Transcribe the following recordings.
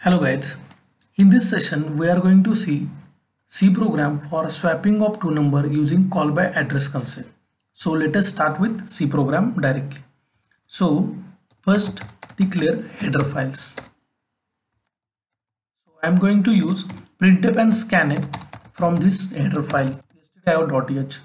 Hello guys, in this session we are going to see C program for swapping of two number using call by address concept. So let us start with C program directly. So first declare header files. So I am going to use printf and scanf from this header file stdio.h,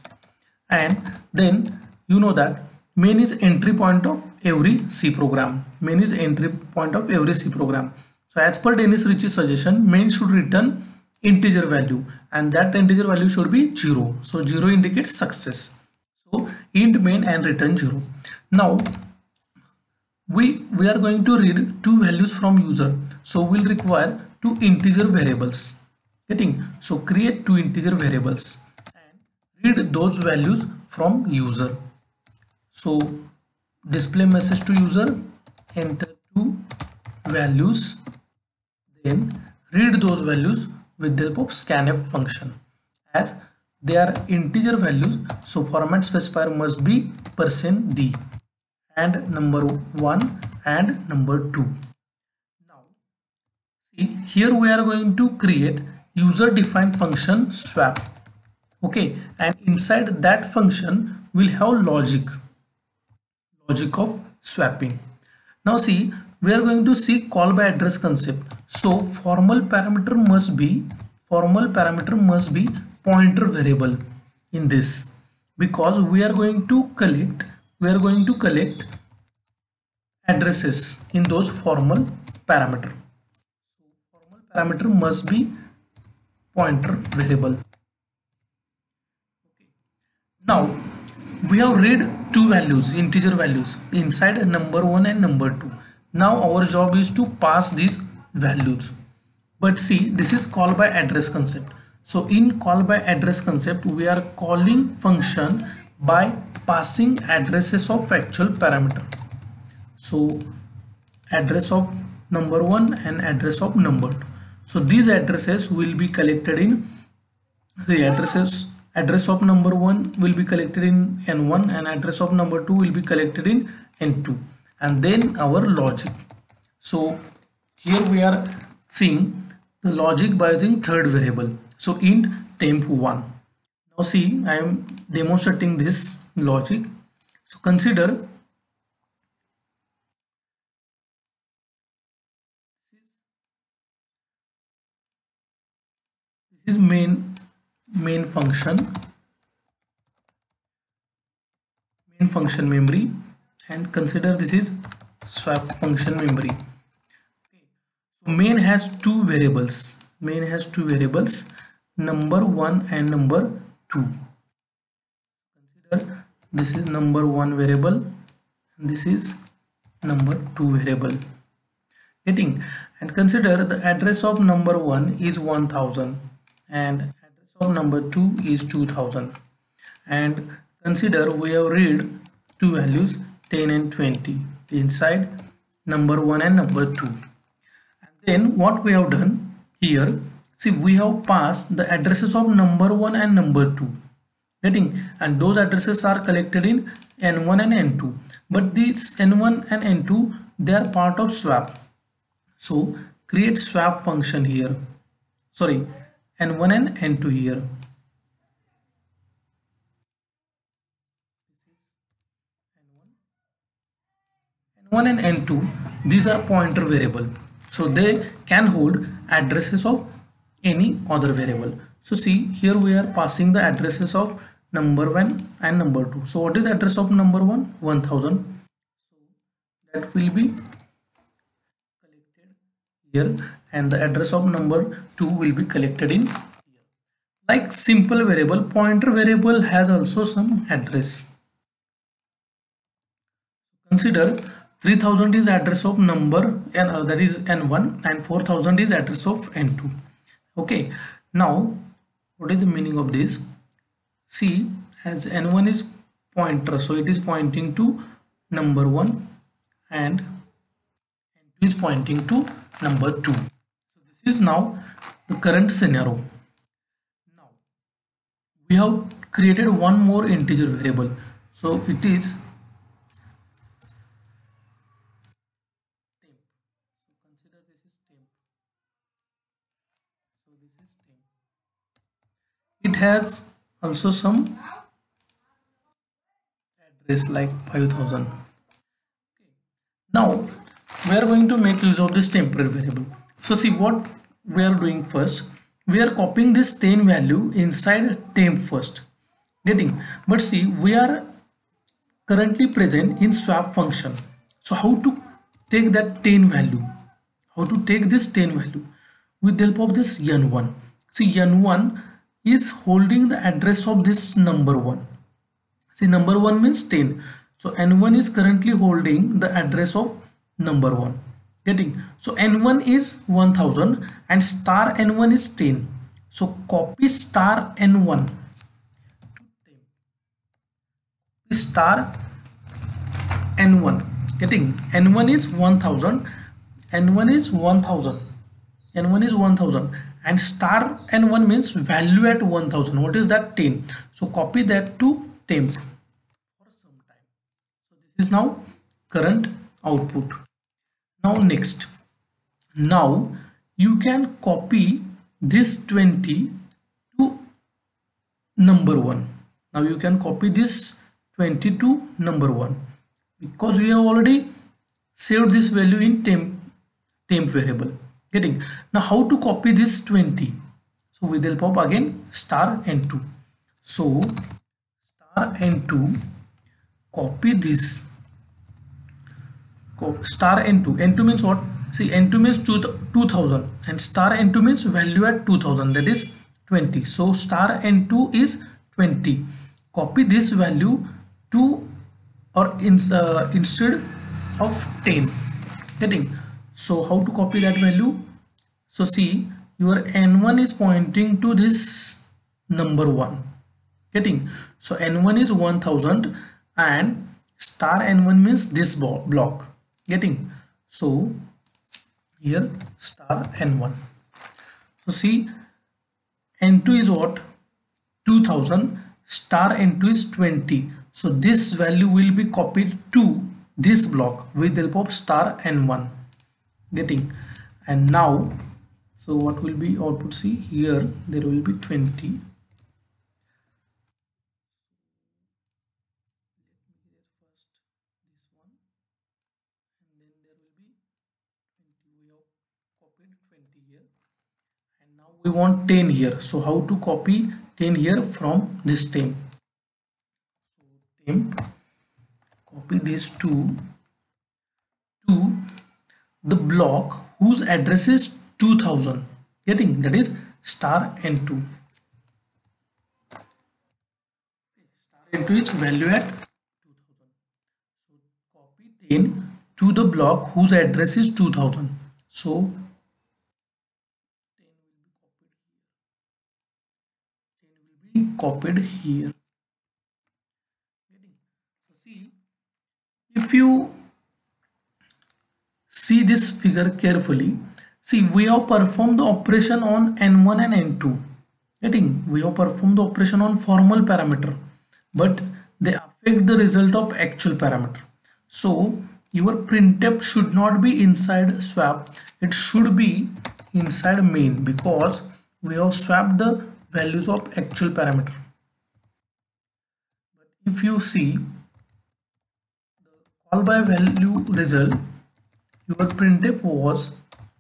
and then you know that main is entry point of every C program. Main is entry point of every C program. So as per Dennis Ritchie's suggestion, main should return integer value, and that integer value should be 0. So 0 indicates success. So int main and return 0. Now we are going to read two values from user. So we'll require two integer variables. Getting? So create two integer variables and read those values from user. So display message to user, enter two values, then read those values with the help of scanf function. As they are integer values, so format specifier must be %d and number 1 and number 2. Now see, here we are going to create user defined function swap. Okay, and inside that function we'll have logic of swapping. Now see, we are going to see call by address concept. So formal parameter must be pointer variable in this, because we are going to collect addresses in those formal parameter. So formal parameter must be pointer variable. Okay. Now we have read two values, integer values, inside number 1 and number 2. Now our job is to pass these values. But see, this is call by address concept. So in call by address concept, we are calling function by passing addresses of actual parameter. So address of number 1 and address of number 2. So these addresses will be collected in the address of number 1 will be collected in n1 and address of number 2 will be collected in n2, and then our logic. So here we are seeing the logic by using third variable. So int temp1. Now see, I am demonstrating this logic. So consider this is main function memory, and consider this is swap function memory. Okay. So main has two variables. Number 1 and number 2. Consider this is number 1 variable and this is number 2 variable. Getting? And consider the address of number 1 is 1000 and address of number 2 is 2000, and consider we have read two values 10 and 20 inside number 1 and number 2. And then what we have done here, see, we have passed the addresses of number 1 and number 2. Getting? And those addresses are collected in n1 and n2, but these n1 and n2, they are part of swap. So create swap function here, sorry, n1 and n2 here. N1 and n2, these are pointer variable, so they can hold addresses of any other variable. So see, here we are passing the addresses of number 1 and number 2. So what is the address of number 1? 1000. So that will be collected here, and the address of number 2 will be collected in here. Like simple variable, pointer variable has also some address. Consider 3000 is address of number n, that is n1, and 4000 is address of n2. Okay, now what is the meaning of this? See, as n1 is pointer, so it is pointing to number 1 and n2 is pointing to number 2. So this is now the current scenario. Now we have created one more integer variable, so it is temp. So consider this is temp. this is temp. It has also some address like 5000. Now we are going to make use of this temporary variable. So see what we are doing first. We are copying this 10 value inside temp first. Getting? But see, we are currently present in swap function. So how to take that 10 value? How to take this 10 value? With the help of this n1. See, n1 is holding the address of this number 1. See, number 1 means 10. So n1 is currently holding the address of number 1. Getting? So n1 is 1000 and star n1 is 10. So copy star n1 star n1. Getting? N1 is 1000, n1 is 1000, n1 is 1000 and star n1 means value at 1000. What is that? 10. So copy that to temp for some time. So this is now current output. Now next, now you can copy this 20 to number 1. Now you can copy this 20 to number 1 because we have already saved this value in temp variable. Getting? Now how to copy this 20? So with the help of again star n2. So star n2, copy this star n2. N2 means what? See, n2 means 2000 and star n2 means value at 2000, that is 20. So star n2 is 20. Copy this value to or instead of 10. Getting? So how to copy that value? So see, your n1 is pointing to this number 1. Getting? So n1 is 1000 and star n1 means this block. Getting? So here star n1. So see, n2 is what? 2000, star n2 is 20. So this value will be copied to this block with the help of star n1. Getting? And now, so what will be output? See, here there will be 20. Now we want 10 here. So how to copy 10 here from this temp? So temp, copy this to the block whose address is 2000. Getting? That is star n2. Star n2 is value at 2000. So copy 10 to the block whose address is 2000. So copied here. So see, if you see this figure carefully, see we have performed the operation on n1 and n2. Getting? We have performed the operation on formal parameter, but they affect the result of actual parameter. So your printf should not be inside swap, it should be inside main because we have swapped the values of actual parameter. But if you see the call by value result, your printf was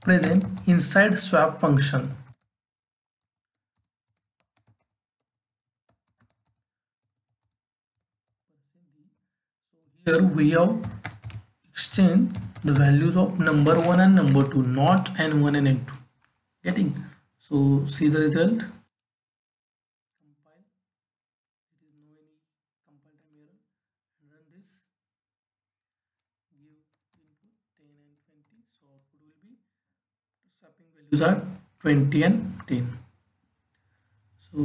present inside swap function. So here we have exchanged the values of number 1 and number 2, not n1 and n2. Getting? So see the result. Compile. There is no any compile time error. Run this. Give input 10 and 20. So output will be swapping values are 20 and 10. So